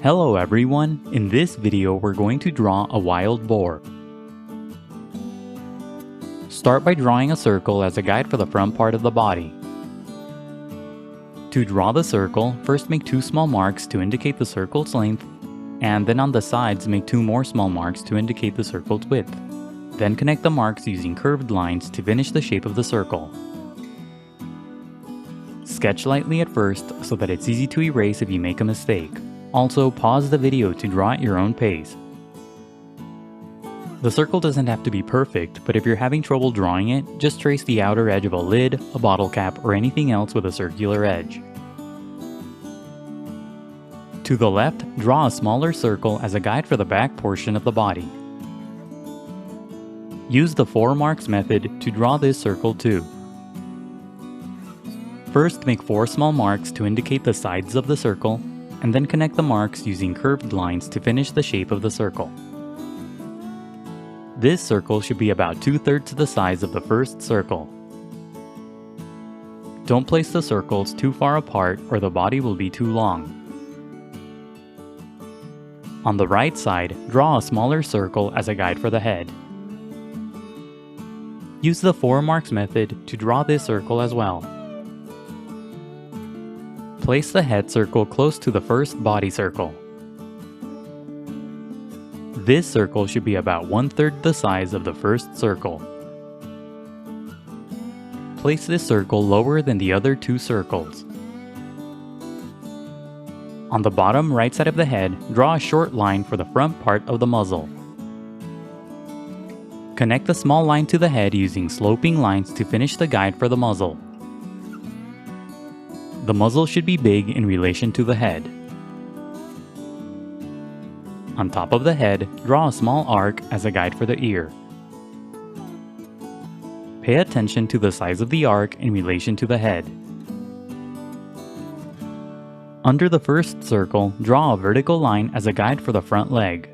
Hello everyone, in this video we're going to draw a wild boar. Start by drawing a circle as a guide for the front part of the body. To draw the circle, first make two small marks to indicate the circle's length, and then on the sides make two more small marks to indicate the circle's width. Then connect the marks using curved lines to finish the shape of the circle. Sketch lightly at first so that it's easy to erase if you make a mistake. Also, pause the video to draw at your own pace. The circle doesn't have to be perfect, but if you're having trouble drawing it, just trace the outer edge of a lid, a bottle cap, or anything else with a circular edge. To the left, draw a smaller circle as a guide for the back portion of the body. Use the 4 marks method to draw this circle too. First, make 4 small marks to indicate the sides of the circle, and then connect the marks using curved lines to finish the shape of the circle. This circle should be about 2/3 the size of the first circle. Don't place the circles too far apart or the body will be too long. On the right side, draw a smaller circle as a guide for the head. Use the 4 marks method to draw this circle as well. Place the head circle close to the first body circle. This circle should be about 1/3 the size of the first circle. Place this circle lower than the other 2 circles. On the bottom right side of the head, draw a short line for the front part of the muzzle. Connect the small line to the head using sloping lines to finish the guide for the muzzle. The muzzle should be big in relation to the head. On top of the head, draw a small arc as a guide for the ear. Pay attention to the size of the arc in relation to the head. Under the first circle, draw a vertical line as a guide for the front leg.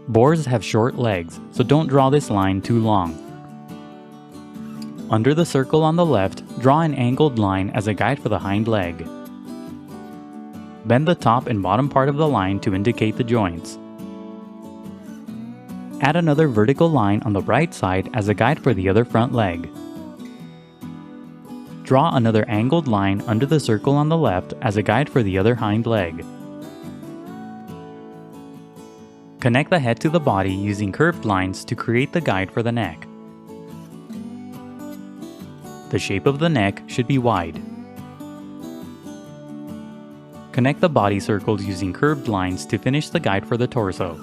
Boars have short legs, so don't draw this line too long. Under the circle on the left, draw an angled line as a guide for the hind leg. Bend the top and bottom part of the line to indicate the joints. Add another vertical line on the right side as a guide for the other front leg. Draw another angled line under the circle on the left as a guide for the other hind leg. Connect the head to the body using curved lines to create the guide for the neck. The shape of the neck should be wide. Connect the body circles using curved lines to finish the guide for the torso.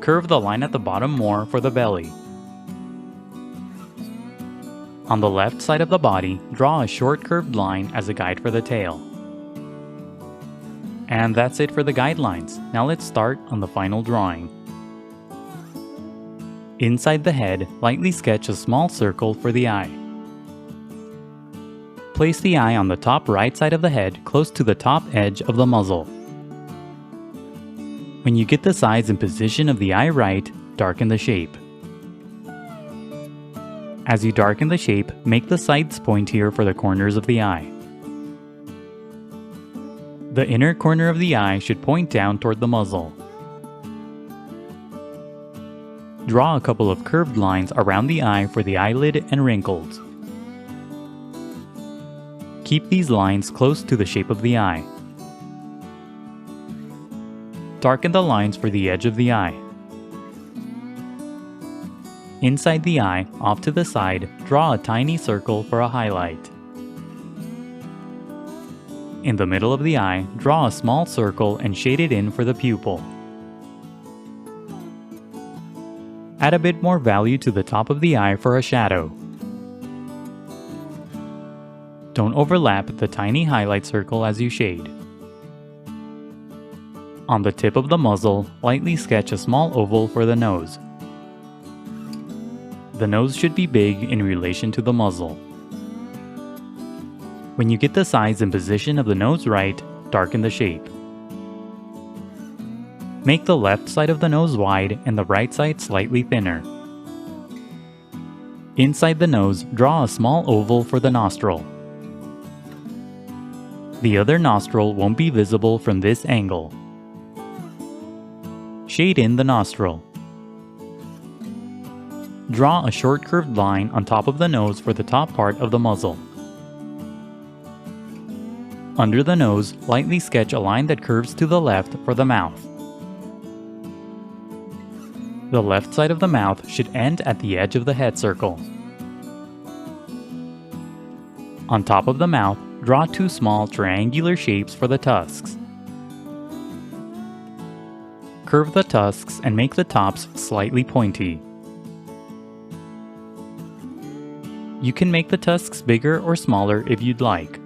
Curve the line at the bottom more for the belly. On the left side of the body, draw a short curved line as a guide for the tail. And that's it for the guidelines. Now let's start on the final drawing. Inside the head, lightly sketch a small circle for the eye. Place the eye on the top right side of the head close to the top edge of the muzzle. When you get the size and position of the eye right, darken the shape. As you darken the shape, make the sides pointier for the corners of the eye. The inner corner of the eye should point down toward the muzzle. Draw a couple of curved lines around the eye for the eyelid and wrinkles. Keep these lines close to the shape of the eye. Darken the lines for the edge of the eye. Inside the eye, off to the side, draw a tiny circle for a highlight. In the middle of the eye, draw a small circle and shade it in for the pupil. Add a bit more value to the top of the eye for a shadow. Don't overlap the tiny highlight circle as you shade. On the tip of the muzzle, lightly sketch a small oval for the nose. The nose should be big in relation to the muzzle. When you get the size and position of the nose right, darken the shape. Make the left side of the nose wide and the right side slightly thinner. Inside the nose, draw a small oval for the nostril. The other nostril won't be visible from this angle. Shade in the nostril. Draw a short curved line on top of the nose for the top part of the muzzle. Under the nose, lightly sketch a line that curves to the left for the mouth. The left side of the mouth should end at the edge of the head circle. On top of the mouth, draw two small triangular shapes for the tusks. Curve the tusks and make the tops slightly pointy. You can make the tusks bigger or smaller if you'd like.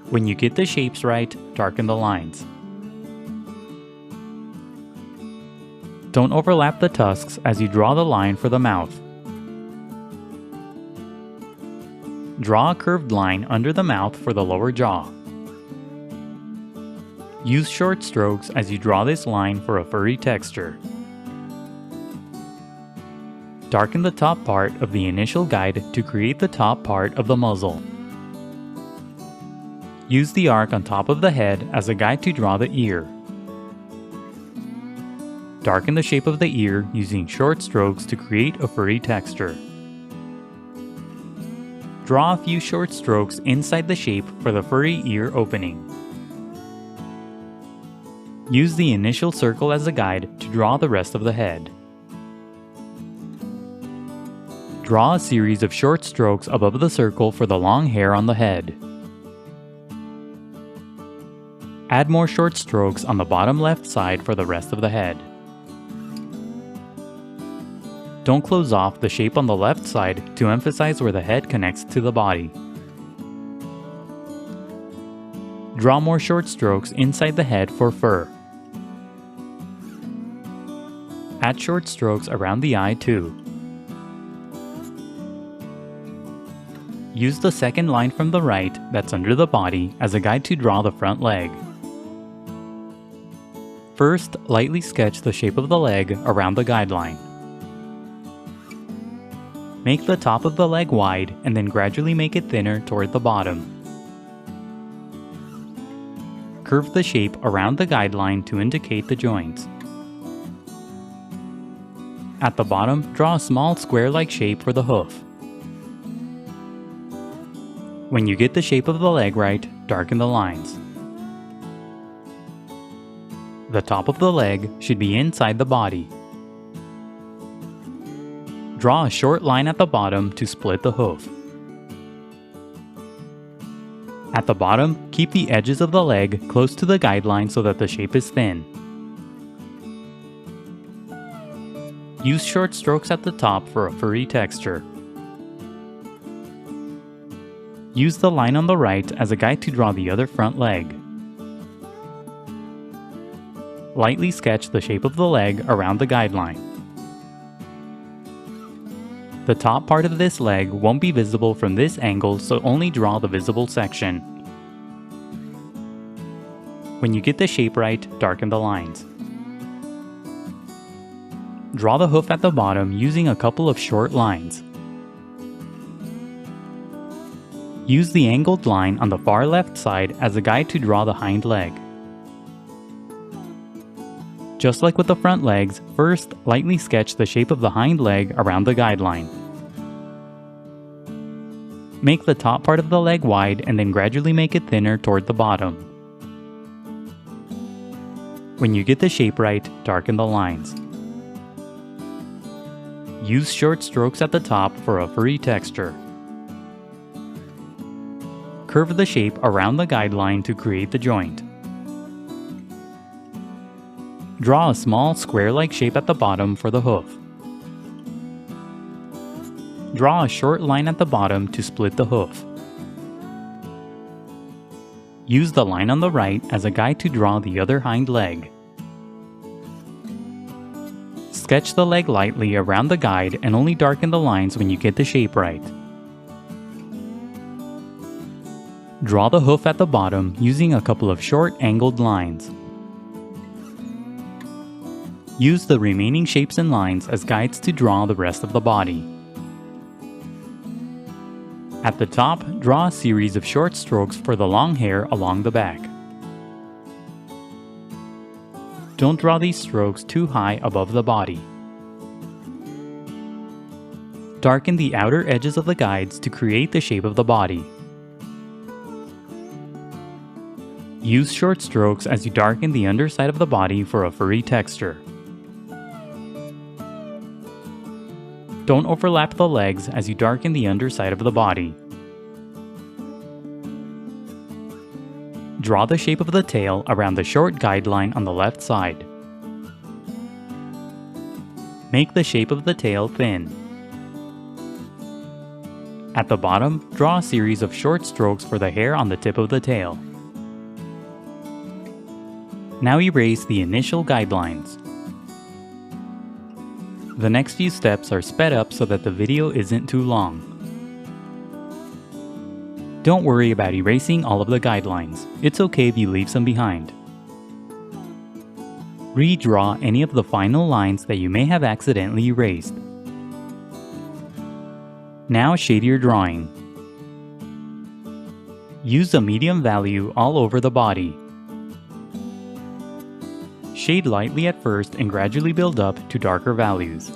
When you get the shapes right, darken the lines. Don't overlap the tusks as you draw the line for the mouth. Draw a curved line under the mouth for the lower jaw. Use short strokes as you draw this line for a furry texture. Darken the top part of the initial guide to create the top part of the muzzle. Use the arc on top of the head as a guide to draw the ear. Darken the shape of the ear using short strokes to create a furry texture. Draw a few short strokes inside the shape for the furry ear opening. Use the initial circle as a guide to draw the rest of the head. Draw a series of short strokes above the circle for the long hair on the head. Add more short strokes on the bottom left side for the rest of the head. Don't close off the shape on the left side to emphasize where the head connects to the body. Draw more short strokes inside the head for fur. Add short strokes around the eye too. Use the second line from the right that's under the body as a guide to draw the front leg. First, lightly sketch the shape of the leg around the guideline. Make the top of the leg wide and then gradually make it thinner toward the bottom. Curve the shape around the guideline to indicate the joints. At the bottom, draw a small square-like shape for the hoof. When you get the shape of the leg right, darken the lines. The top of the leg should be inside the body. Draw a short line at the bottom to split the hoof. At the bottom, keep the edges of the leg close to the guideline so that the shape is thin. Use short strokes at the top for a furry texture. Use the line on the right as a guide to draw the other front leg. Lightly sketch the shape of the leg around the guideline. The top part of this leg won't be visible from this angle, so only draw the visible section. When you get the shape right, darken the lines. Draw the hoof at the bottom using a couple of short lines. Use the angled line on the far left side as a guide to draw the hind leg. Just like with the front legs, first lightly sketch the shape of the hind leg around the guideline. Make the top part of the leg wide and then gradually make it thinner toward the bottom. When you get the shape right, darken the lines. Use short strokes at the top for a furry texture. Curve the shape around the guideline to create the joint. Draw a small square-like shape at the bottom for the hoof. Draw a short line at the bottom to split the hoof. Use the line on the right as a guide to draw the other hind leg. Sketch the leg lightly around the guide and only darken the lines when you get the shape right. Draw the hoof at the bottom using a couple of short angled lines. Use the remaining shapes and lines as guides to draw the rest of the body. At the top, draw a series of short strokes for the long hair along the back. Don't draw these strokes too high above the body. Darken the outer edges of the guides to create the shape of the body. Use short strokes as you darken the underside of the body for a furry texture. Don't overlap the legs as you darken the underside of the body. Draw the shape of the tail around the short guideline on the left side. Make the shape of the tail thin. At the bottom, draw a series of short strokes for the hair on the tip of the tail. Now erase the initial guidelines. The next few steps are sped up so that the video isn't too long. Don't worry about erasing all of the guidelines. It's okay if you leave some behind. Redraw any of the final lines that you may have accidentally erased. Now shade your drawing. Use a medium value all over the body. Shade lightly at first and gradually build up to darker values.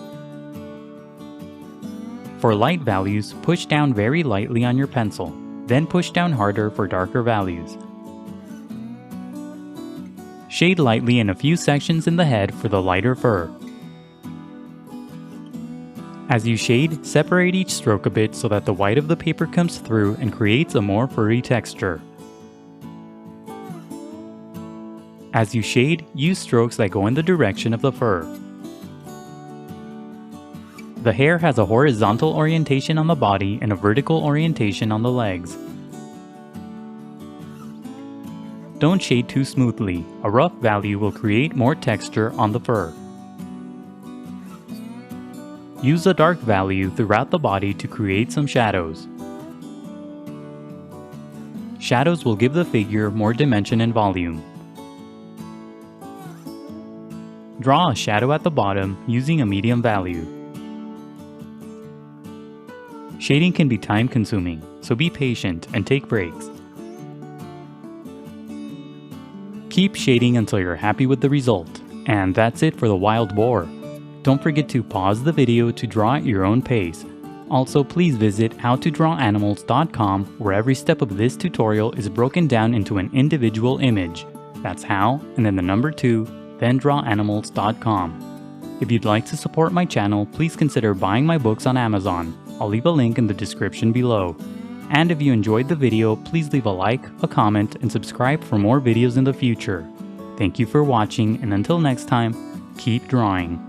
For light values, push down very lightly on your pencil, then push down harder for darker values. Shade lightly in a few sections in the head for the lighter fur. As you shade, separate each stroke a bit so that the white of the paper comes through and creates a more furry texture. As you shade, use strokes that go in the direction of the fur. The hair has a horizontal orientation on the body and a vertical orientation on the legs. Don't shade too smoothly. A rough value will create more texture on the fur. Use a dark value throughout the body to create some shadows. Shadows will give the figure more dimension and volume. Draw a shadow at the bottom using a medium value. Shading can be time-consuming, so be patient and take breaks. Keep shading until you're happy with the result. And that's it for the Wild Boar. Don't forget to pause the video to draw at your own pace. Also, please visit howtodrawanimals.com where every step of this tutorial is broken down into an individual image. That's how, and then the number 2, then drawanimals.com. If you'd like to support my channel, please consider buying my books on Amazon. I'll leave a link in the description below. And if you enjoyed the video, please leave a like, a comment, and subscribe for more videos in the future. Thank you for watching, and until next time, keep drawing.